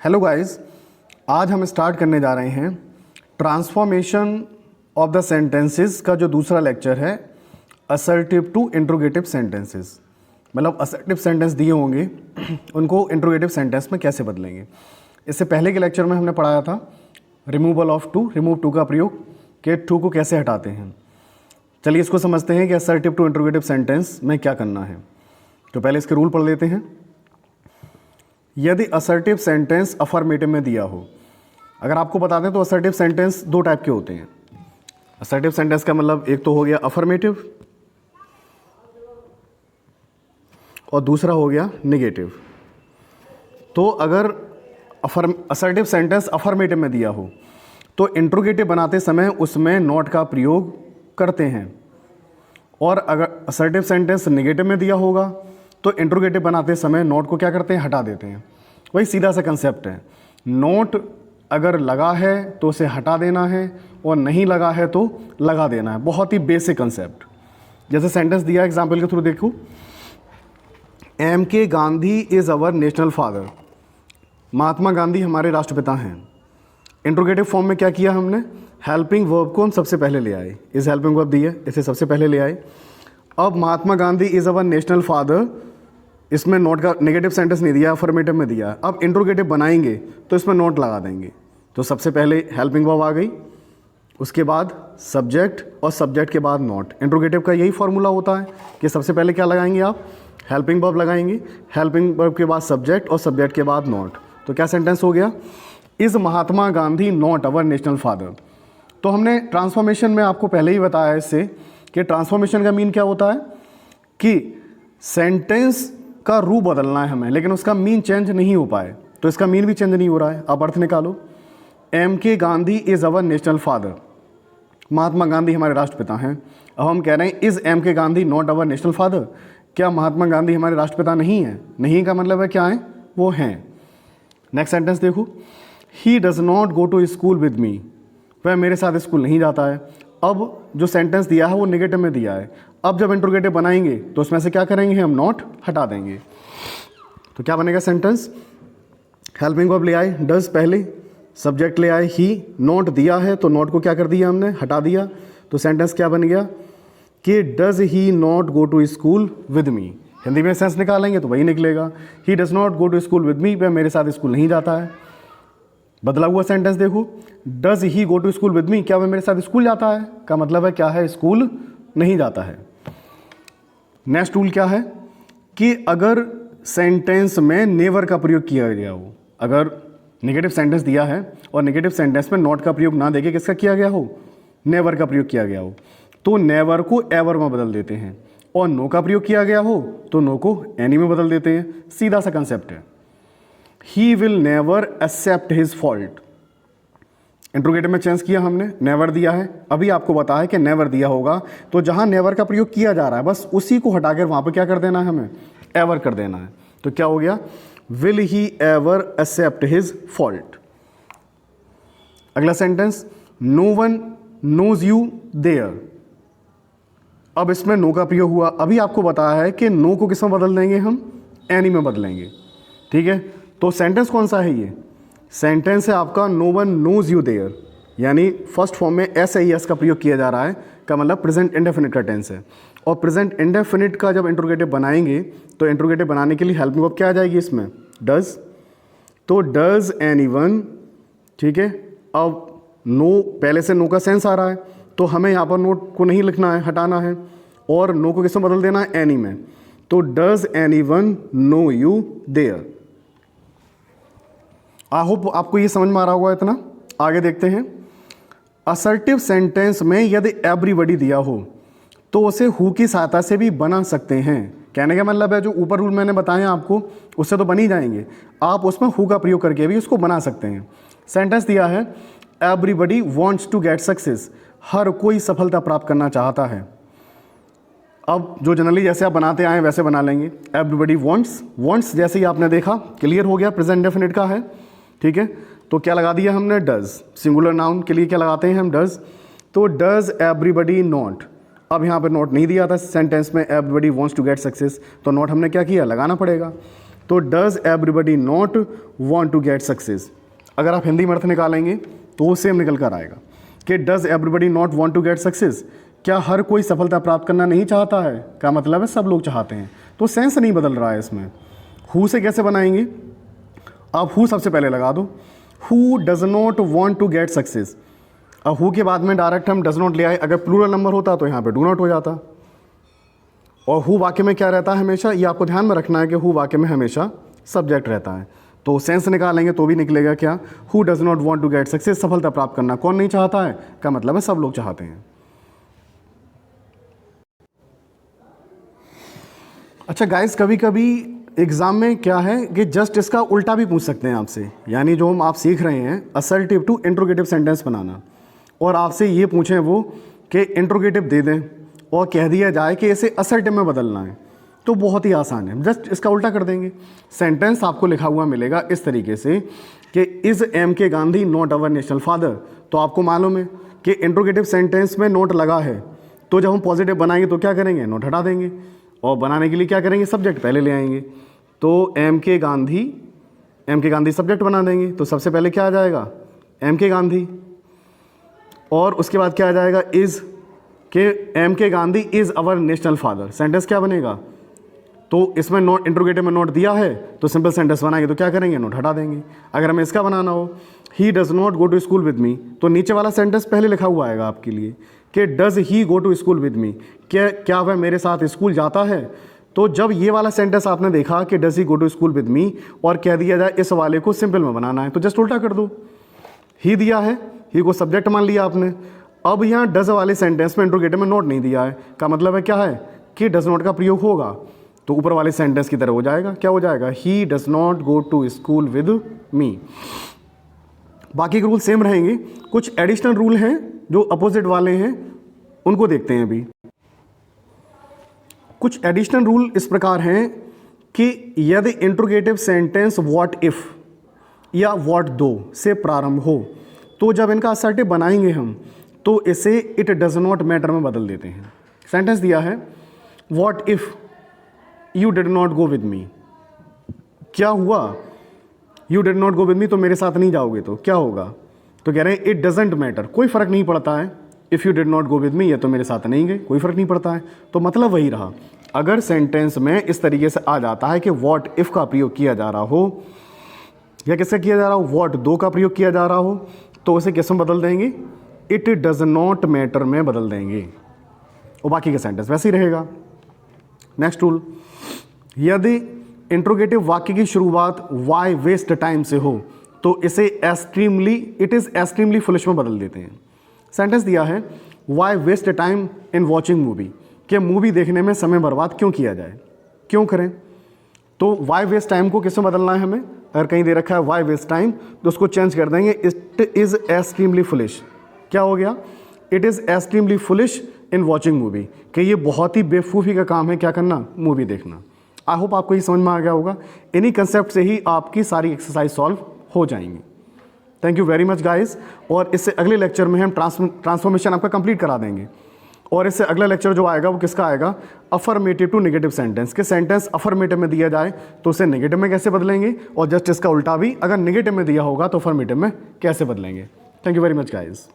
Hello guys, आज हम start करने जा रहे हैं ट्रांसफॉर्मेशन ऑफ द सेंटेंसेस का जो दूसरा लेक्चर है, असर्टिव टू इंट्रोगेटिव सेंटेंसेस। मतलब असर्टिव सेंटेंस दिए होंगे उनको इंट्रोगेटिव सेंटेंस में कैसे बदलेंगे। इससे पहले के लेक्चर में हमने पढ़ाया था removal of to, remove to का प्रयोग के टू को कैसे हटाते हैं। चलिए इसको समझते हैं कि असर्टिव टू इंट्रोगेटिव सेंटेंस में क्या करना है। तो पहले इसके रूल पढ़ लेते हैं। यदि असर्टिव सेंटेंस अफर्मेटिव में दिया हो, अगर आपको बता दें तो असर्टिव सेंटेंस दो टाइप के होते हैं। असर्टिव सेंटेंस का मतलब एक तो हो गया अफर्मेटिव और दूसरा हो गया नेगेटिव। तो अगर असर्टिव सेंटेंस अफर्मेटिव में दिया हो तो इंट्रोगेटिव बनाते समय उसमें नॉट का प्रयोग करते हैं, और अगर असर्टिव सेंटेंस नेगेटिव में दिया होगा तो इंट्रोगेटिव बनाते समय नोट को क्या करते हैं, हटा देते हैं। वही सीधा सा कंसेप्ट है। नोट अगर लगा है तो उसे हटा देना है और नहीं लगा है तो लगा देना है। बहुत ही बेसिक कंसेप्ट। जैसे सेंटेंस दिया एग्जाम्पल के थ्रू देखो, M K Gandhi is our national father. Mahatma Gandhi हमारे राष्ट्रपिता हैं। इंट्रोगेटिव फॉर्म में क्या किया हमने, हेल्पिंग वर्ब को हम सबसे पहले ले आए। इस हेल्पिंग वर्ब दी है, इसे सबसे पहले ले आए। अब Mahatma Gandhi is our national father, इसमें नोट का नेगेटिव सेंटेंस नहीं दिया, अफर्मेटिव में दिया। अब इंट्रोगेटिव बनाएंगे तो इसमें नोट लगा देंगे। तो सबसे पहले हेल्पिंग वर्ब आ गई, उसके बाद सब्जेक्ट और सब्जेक्ट के बाद नोट। इंट्रोगेटिव का यही फॉर्मूला होता है कि सबसे पहले क्या लगाएंगे आप, हेल्पिंग वर्ब लगाएंगे, हेल्पिंग वर्ब के बाद सब्जेक्ट और सब्जेक्ट के बाद नोट। तो क्या सेंटेंस हो गया, is Mahatma Gandhi not our national father. तो हमने ट्रांसफॉर्मेशन में आपको पहले ही बताया इससे कि ट्रांसफॉर्मेशन का मीन क्या होता है कि सेंटेंस का रूप बदलना है हमें, लेकिन उसका मीन चेंज नहीं हो पाए। तो इसका मीन भी चेंज नहीं हो रहा है। अब अर्थ निकालो, M K Gandhi is our national father. Mahatma Gandhi हमारे राष्ट्रपिता हैं। अब हम कह रहे हैं is M K Gandhi not our national father. क्या महात्मा गांधी हमारे राष्ट्रपिता नहीं हैं? नहीं का मतलब है क्या है, वो हैं। नेक्स्ट सेंटेंस देखो, he does not go to school with me. वह मेरे साथ स्कूल नहीं जाता है। अब जो सेंटेंस दिया है वो नेगेटिव में दिया है। अब जब इंट्रोगेटिव बनाएंगे तो उसमें से क्या करेंगे, हम नॉट हटा देंगे। तो क्या बनेगा सेंटेंस, हेल्पिंग वर्ब ले आए डज पहले, सब्जेक्ट ले आए ही, नॉट दिया है तो नॉट को क्या कर दिया हमने, हटा दिया। तो सेंटेंस क्या बन गया कि does he not go to school with me. Hindi में सेंस निकालेंगे तो वही निकलेगा, he does not go to school with me, वह मेरे साथ स्कूल नहीं जाता है। बदला हुआ सेंटेंस देखो, does he go to school with me, क्या वह मेरे साथ स्कूल जाता है का मतलब है क्या है, स्कूल नहीं जाता है। नेक्स्ट रूल क्या है कि अगर सेंटेंस में नेवर का प्रयोग किया गया हो, अगर नेगेटिव सेंटेंस दिया है और नेगेटिव सेंटेंस में नॉट का प्रयोग ना देके किसका किया गया हो, नेवर का प्रयोग किया गया हो, तो नेवर को एवर में बदल देते हैं। और नो का प्रयोग किया गया हो तो नो को एनी में बदल देते हैं। सीधा सा कंसेप्ट है। He will never accept his fault. Interrogative में चेंज किया हमने, नेवर दिया है। अभी आपको बताया कि नेवर दिया होगा तो जहां नेवर का प्रयोग किया जा रहा है बस उसी को हटाकर वहां पर क्या कर देना है, हमें एवर कर देना है। तो क्या हो गया, will he ever accept his fault. अगला sentence, no one knows you there. अब इसमें नो का प्रयोग हुआ। अभी आपको बताया है कि नो को किस में बदल देंगे, हम एनी में बदलेंगे। ठीक है, तो सेंटेंस कौन सा है, ये सेंटेंस है आपका no one knows you there, यानी फर्स्ट फॉर्म में एस आई एस का प्रयोग किया जा रहा है, का मतलब प्रेजेंट इंडेफिनिट का टेंस है। और प्रेजेंट इंडेफिनिट का जब इंट्रोगेटिव बनाएंगे तो इंट्रोगेटिव बनाने के लिए हेल्पिंग वर्ब क्या आ जाएगी इसमें, डज। तो डज एनीवन, ठीक है। अब नो, पहले से नो का सेंस आ रहा है तो हमें यहाँ पर नोट को नहीं लिखना है, हटाना है, और नो को किसमें बदल देना है, एनी में। तो does anyone know you there. I hope आपको ये समझ में आ रहा होगा इतना। आगे देखते हैं। असर्टिव सेंटेंस में यदि एवरीबॉडी दिया हो तो उसे हु की सहायता से भी बना सकते हैं। कहने का मतलब है जो ऊपर रूल मैंने बताया आपको उससे तो बन ही जाएंगे, आप उसमें हु का प्रयोग करके भी उसको बना सकते हैं। सेंटेंस दिया है everybody wants to get success. हर कोई सफलता प्राप्त करना चाहता है। अब जो जनरली जैसे आप बनाते आए वैसे बना लेंगे। एवरीबॉडी वांट्स, वांट्स जैसे ही आपने देखा क्लियर हो गया, प्रेजेंट डेफिनेट का है। ठीक है, तो क्या लगा दिया हमने, डज। सिंगुलर नाउन के लिए क्या लगाते हैं हम, डज। तो डज एवरीबॉडी नॉट। अब यहाँ पे नॉट नहीं दिया था सेंटेंस में, everybody wants to get success, तो नॉट हमने क्या किया, लगाना पड़ेगा। तो does everybody not want to get success, अगर आप हिंदी में अर्थ निकालेंगे तो वो सेम निकल कर आएगा कि does everybody not want to get success, क्या हर कोई सफलता प्राप्त करना नहीं चाहता है, क्या मतलब है सब लोग चाहते हैं, तो सेंस नहीं बदल रहा है इसमें। हु से कैसे बनाएंगे, आप हु सबसे पहले लगा दो, who does not want to get success. अब हु के बाद में डायरेक्ट हम डज नॉट ले आए, अगर प्लूरल नंबर होता तो यहाँ पे डू नॉट हो जाता। और हु वाक्य में क्या रहता है हमेशा, ये आपको ध्यान में रखना है कि हु वाक्य में हमेशा सब्जेक्ट रहता है। तो सेंस निकालेंगे तो भी निकलेगा क्या, who does not want to get success, सफलता प्राप्त करना कौन नहीं चाहता है, का मतलब है सब लोग चाहते हैं। अच्छा गाइस, कभी कभी एग्जाम में क्या है कि जस्ट इसका उल्टा भी पूछ सकते हैं आपसे, यानी जो हम आप सीख रहे हैं असर्टिव टू इंट्रोगेटिव सेंटेंस बनाना, और आपसे ये पूछें वो कि इंट्रोगेटिव दे दें और कह दिया जाए कि इसे असर्टिव में बदलना है, तो बहुत ही आसान है, जस्ट इसका उल्टा कर देंगे। सेंटेंस आपको लिखा हुआ मिलेगा इस तरीके से कि is M K Gandhi not our national father, तो आपको मालूम है कि इंट्रोगेटिव सेंटेंस में नोट लगा है, तो जब हम पॉजिटिव बनाएंगे तो क्या करेंगे, नोट हटा देंगे, और बनाने के लिए क्या करेंगे, सब्जेक्ट पहले ले आएंगे। तो एम के गांधी सब्जेक्ट बना देंगे, तो सबसे पहले क्या आ जाएगा, एम के गांधी, और उसके बाद क्या आ जाएगा, इज़ के M K Gandhi is our national father. Sentence क्या बनेगा, तो इसमें नोट इंट्रोगेटिव में नोट दिया है तो सिंपल सेंटेंस बनाएंगे तो क्या करेंगे, नोट हटा देंगे। अगर हमें इसका बनाना हो, he does not go to school with me, तो नीचे वाला सेंटेंस पहले लिखा हुआ आएगा आपके लिए कि does he go to school with me, क्या वह मेरे साथ स्कूल जाता है। तो जब ये वाला सेंटेंस आपने देखा कि does he go to school with me और कह दिया जाए इस वाले को सिंपल में बनाना है, तो जस्ट उल्टा कर दो, ही दिया है, ही को सब्जेक्ट मान लिया आपने। अब यहाँ डज वाले सेंटेंस में इंट्रोगेटिव में नोट नहीं दिया है, का मतलब है क्या है कि डज नॉट का प्रयोग होगा, तो ऊपर वाले सेंटेंस की तरह हो जाएगा, क्या हो जाएगा, he does not go to school with me. बाकी के रूल सेम रहेंगे, कुछ एडिशनल रूल हैं जो अपोजिट वाले हैं, उनको देखते हैं अभी। कुछ एडिशनल रूल इस प्रकार हैं कि यदि इंट्रोगेटिव सेंटेंस व्हाट इफ या व्हाट दो से प्रारंभ हो, तो जब इनका असर्टिव बनाएंगे हम तो इसे इट डज नॉट मैटर में बदल देते हैं। सेंटेंस दिया है what if you did not go with me, क्या हुआ, you did not go with me, तो मेरे साथ नहीं जाओगे तो क्या होगा, तो कह रहे हैं इट डजेंट मैटर, कोई फ़र्क नहीं पड़ता है, if you did not go with me, ये तो मेरे साथ नहीं गए, कोई फ़र्क नहीं पड़ता है। तो मतलब वही रहा, अगर सेंटेंस में इस तरीके से आ जाता है कि व्हाट इफ़ का प्रयोग किया जा रहा हो या किससे किया जा रहा हो, व्हाट दो का प्रयोग किया जा रहा हो, तो उसे किस में बदल देंगे, इट डज नॉट मैटर में बदल देंगे, और बाकी का सेंटेंस वैसे ही रहेगा। नेक्स्ट रूल, यदि इंट्रोगेटिव वाक्य की शुरुआत वाई वेस्ट टाइम से हो तो इसे extremely, it is extremely foolish में बदल देते हैं। सेंटेंस दिया है why waste time in watching movie, कि मूवी देखने में समय बर्बाद क्यों किया जाए, क्यों करें, तो वाई वेस्ट टाइम को किस में बदलना है हमें, अगर कहीं दे रखा है वाई वेस्ट टाइम तो उसको चेंज कर देंगे, इट इज़ एक्सट्रीमली फुलिश, क्या हो गया, it is extremely foolish in watching movie, कि ये बहुत ही बेवकूफ़ी का काम है क्या करना, मूवी देखना। आई होप आपको ये समझ में आ गया होगा, इन्हीं कंसेप्ट से ही आपकी सारी एक्सरसाइज सॉल्व हो जाएंगी। Thank you very much guys, और इससे अगले लेक्चर में हम ट्रांसफॉर्मेशन आपका कंप्लीट करा देंगे, और इससे अगला लेक्चर जो आएगा वो किसका आएगा, अफर्मेटिव टू नेगेटिव सेंटेंस, कि सेंटेंस अफर्मेटिव में दिया जाए तो उसे नेगेटिव में कैसे बदलेंगे, और जस्ट इसका उल्टा भी अगर नेगेटिव में दिया होगा तो अफर्मेटिव में कैसे बदलेंगे। Thank you very much guys.